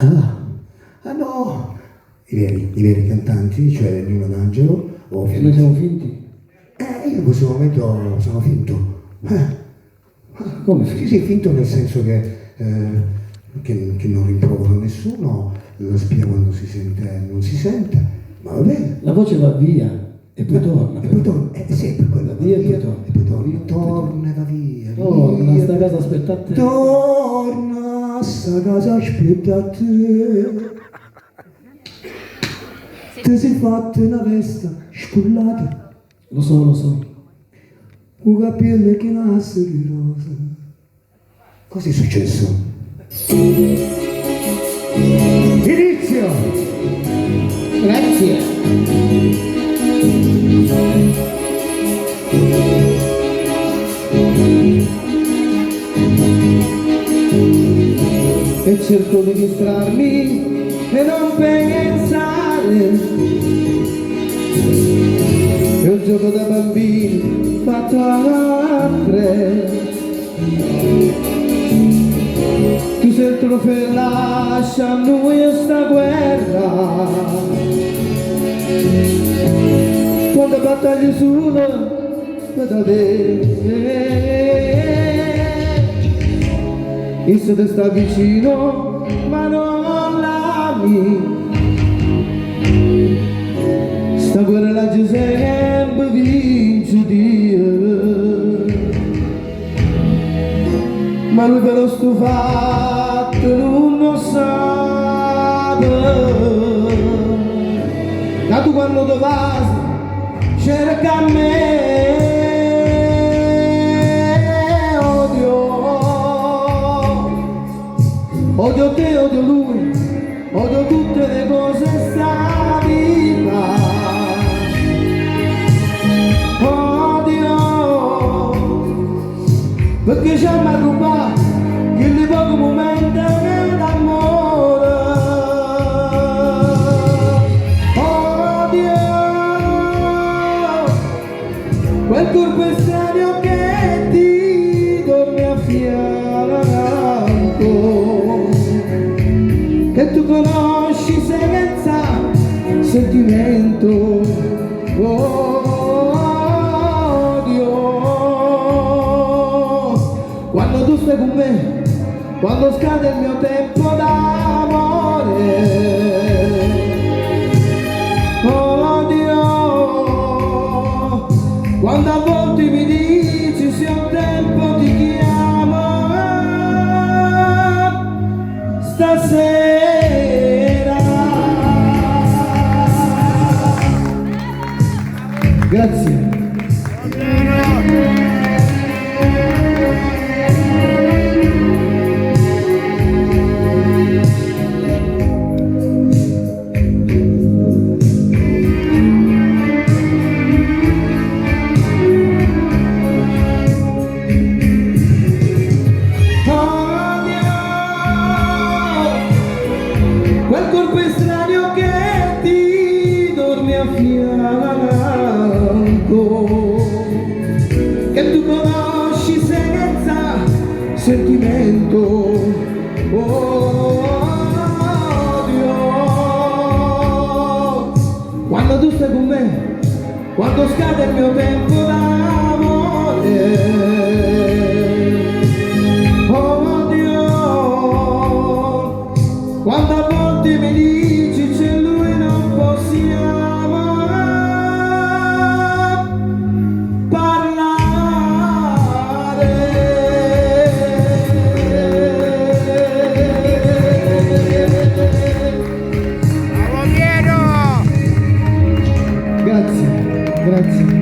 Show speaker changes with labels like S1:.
S1: Ah no, i veri cantanti, cioè Nino D'Angelo o
S2: E noi siamo finti?
S1: io in questo momento sono finto.
S2: Come
S1: Sì,
S2: finti?
S1: sì, finto nel senso che non rimprovero nessuno, la spia quando si sente non si sente, ma va bene.
S2: La voce va via e poi torna.
S1: E poi torna, sempre quello,
S2: Va via e poi
S1: e poi torna, torna e va via.
S2: Torna,
S1: via.
S2: sta casa aspetta a te.
S1: Torna, sta casa aspetta a te. Ti sei fatta una vesta scullata,
S2: Lo so, lo so.
S1: un capello che nasce di rosa. Cosa è successo? Inizio!
S2: Grazie. E cerco di distrarmi e non pensare. È un gioco da bambini fatto a tre. Tu sei il trofeo, lascia a noi sta guerra. Quando battaglie sono da te. Isso te sta vicino ma non l'ami. Sta guerra la Giuseppe vince Dio. Ma lui per lo stufato non lo sa. Ma tu quando ti vai cerca me. Odio te, odio lui, odio tutte le cose sta vita. Odio, perché ci ha rubato quei pochi momenti d'amore. Odio, quel corpo estraneo che ti dorme a fianco. Che tu conosci senza sentimento. Odio quando tu stai con me, quando scade il mio tempo d'amore. Odio quando a volte mi dici se ho tempo ti chiamo. Stasera grazie. Quel corpo estraneo che ti dorme a fianco, che tu conosci senza sentimento. Odio quando tu stai con me, quando scade il mio tempo d'amore. Quando a volte mi dici c'è lui non possiamo parlare.
S3: Bravo Piero!
S2: Grazie, grazie.